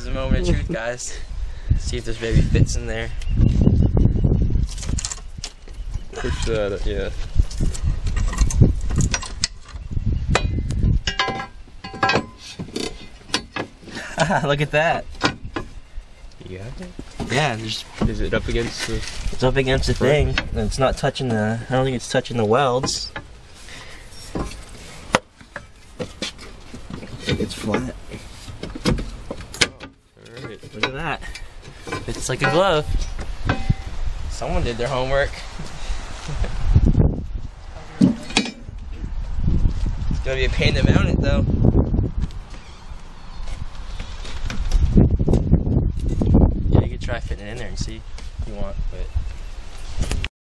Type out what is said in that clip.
the moment of truth, guys. See if this baby fits in there. Push that, yeah. Look at that. You got it? Yeah, Is it up against the... it's up against the thing, and it's not touching the... I don't think it's touching the welds. It's flat. Alright. Look at that. It's like a glove. Someone did their homework. It's gonna be a pain to mount it though. Yeah, you could try fitting it in there and see if you want, but